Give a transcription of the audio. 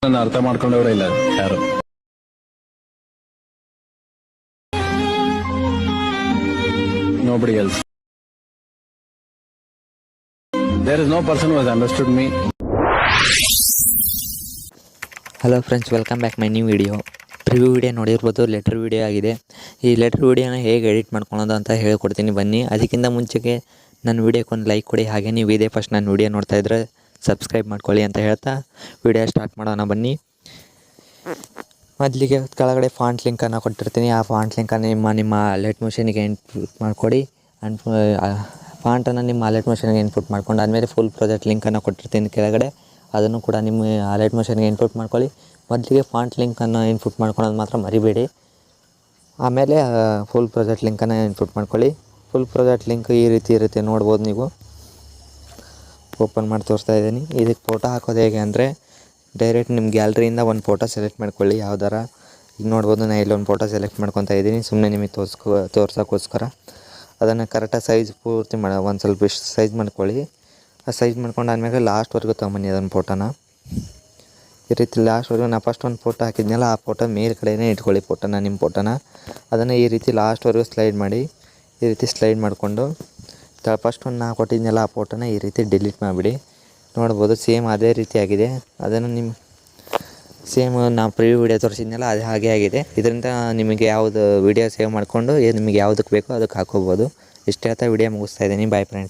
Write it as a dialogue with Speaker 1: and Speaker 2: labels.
Speaker 1: ನನ್ನ ಅರ್ಥ ಮಾಡ್ಕೊಂಡವ್ರೆ ಇಲ್ಲ ಯಾರು. Nobody else. There is no person who has understood me.
Speaker 2: Hello friends, welcome back my new video. Preview video ನೋಡಿರ್ಬೋದು, letter video ಆಗಿದೆ. ಈ ಲೆಟರ್ ವಿಡಿಯೋನ ಹೇಗೆ ಎಡಿಟ್ ಮಾಡ್ಕೊಳ್ಳೋದು ಅಂತ ಹೇಳ್ಕೊಡ್ತೀನಿ ಬನ್ನಿ. ಅದಕ್ಕಿಂತ ಮುಂಚೆಗೆ ನನ್ನ ವಿಡಿಯೋಕ್ಕೊಂದು ಲೈಕ್ ಕೊಡಿ. ಹಾಗೆ ನೀವು ಇದೇ ಫಸ್ಟ್ ನನ್ನ ವಿಡಿಯೋ ನೋಡ್ತಾ ಇದ್ದರೆ ಸಬ್ಸ್ಕ್ರೈಬ್ ಮಾಡ್ಕೊಳ್ಳಿ ಅಂತ ಹೇಳ್ತಾ ವಿಡಿಯೋ ಸ್ಟಾರ್ಟ್ ಮಾಡೋಣ ಬನ್ನಿ. ಮೊದಲಿಗೆ ಕೆಳಗಡೆ ಫಾಂಟ್ ಲಿಂಕನ್ನು ಕೊಟ್ಟಿರ್ತೀನಿ. ಆ ಫಾಂಟ್ ಲಿಂಕನ್ನು ನಿಮ್ಮ ಅಲರ್ಟ್ ಮೋಷನಿಗೆ ಇನ್ಪುಟ್ ಮಾಡಿಕೊಡಿ. ಫಾಂಟನ್ನು ನಿಮ್ಮ ಅಲರ್ಟ್ ಮೋಷನ್ಗೆ ಇನ್ಪುಟ್ ಮಾಡ್ಕೊಂಡು ಆದಮೇಲೆ ಫುಲ್ ಪ್ರಾಜೆಕ್ಟ್ ಲಿಂಕನ್ನು ಕೊಟ್ಟಿರ್ತೀನಿ ಕೆಳಗಡೆ. ಅದನ್ನು ಕೂಡ ನಿಮ್ಮ ಅಲರ್ಟ್ ಮೋಷನ್ಗೆ ಇನ್ಪುಟ್ ಮಾಡ್ಕೊಳ್ಳಿ. ಮೊದಲಿಗೆ ಫಾಂಟ್ ಲಿಂಕನ್ನು ಇನ್ಪುಟ್ ಮಾಡ್ಕೊಳ್ಳೋದು ಮಾತ್ರ ಮರಿಬೇಡಿ. ಆಮೇಲೆ ಫುಲ್ ಪ್ರಾಜೆಕ್ಟ್ ಲಿಂಕನ್ನು ಇನ್ಪುಟ್ ಮಾಡ್ಕೊಳ್ಳಿ. ಫುಲ್ ಪ್ರಾಜೆಕ್ಟ್ ಲಿಂಕ್ ಈ ರೀತಿ ಇರುತ್ತೆ, ನೋಡ್ಬೋದು. ನೀವು ಓಪನ್ ಮಾಡಿ ತೋರಿಸ್ತಾ ಇದ್ದೀನಿ. ಇದಕ್ಕೆ ಫೋಟೋ ಹಾಕೋದು ಹೇಗೆ ಅಂದರೆ, ಡೈರೆಕ್ಟ್ ನಿಮ್ಮ ಗ್ಯಾಲರಿಯಿಂದ ಒಂದು ಫೋಟೋ ಸೆಲೆಕ್ಟ್ ಮಾಡ್ಕೊಳ್ಳಿ ಯಾವ್ದಾರ. ಈಗ ನೋಡ್ಬೋದು, ನಾನು ಇಲ್ಲೊಂದು ಫೋಟೋ ಸೆಲೆಕ್ಟ್ ಮಾಡ್ಕೊತಾ ಇದ್ದೀನಿ ಸುಮ್ಮನೆ ನಿಮಗೆ ತೋರ್ಸೋಕ್ಕೋಸ್ಕರ. ಅದನ್ನು ಕರೆಕ್ಟಾಗಿ ಸೈಜ್ ಪೂರ್ತಿ ಒಂದು ಸ್ವಲ್ಪ ಇಷ್ಟು ಸೈಜ್ ಮಾಡ್ಕೊಳ್ಳಿ. ಆ ಸೈಜ್ ಮಾಡ್ಕೊಂಡಾದ್ಮೇಲೆ ಲಾಸ್ಟ್ವರೆಗೂ ತೊಗೊಂಬನ್ನಿ ಅದನ್ನು ಫೋಟೋನ. ಈ ರೀತಿ ಲಾಸ್ಟ್ವರೆಗೂ ನಾನು ಫಸ್ಟ್ ಒಂದು ಫೋಟೋ ಹಾಕಿದ್ನಲ್ಲ, ಆ ಫೋಟೋ ಮೇಲ್ಗಡೆನೇ ಇಟ್ಕೊಳ್ಳಿ ಫೋಟೋನ, ನಿಮ್ಮ ಫೋಟೋನ. ಅದನ್ನು ಈ ರೀತಿ ಲಾಸ್ಟ್ವರೆಗೂ ಸ್ಲೈಡ್ ಮಾಡಿ. ಈ ರೀತಿ ಸ್ಲೈಡ್ ಮಾಡಿಕೊಂಡು ಫಸ್ಟ್ ಒಂದು ನಾನು ಕೊಟ್ಟಿದ್ನಲ್ಲ ಆ ಫೋಟೋನ ಈ ರೀತಿ ಡಿಲೀಟ್ ಮಾಡಿಬಿಡಿ. ನೋಡ್ಬೋದು ಸೇಮ್ ಅದೇ ರೀತಿ ಆಗಿದೆ. ಅದನ್ನು ನಿಮ್ಮ ಸೇಮ್ ನಾವು ಪ್ರಿವ್ಯೂ ವಿಡಿಯೋ ತೋರಿಸಿದ್ನಲ್ಲ ಅದು ಹಾಗೆ ಆಗಿದೆ. ಇದರಿಂದ ನಿಮಗೆ ಯಾವುದು ವಿಡಿಯೋ ಸೇವ್ ಮಾಡಿಕೊಂಡು ನಿಮಗೆ ಯಾವುದಕ್ಕೆ ಬೇಕೋ ಅದಕ್ಕೆ ಹಾಕೋಬೋದು. ಇಷ್ಟು ಹೇಳ್ತಾ ವಿಡಿಯೋ ಮುಗಿಸ್ತಾ ಇದ್ದೀನಿ. Bye friends.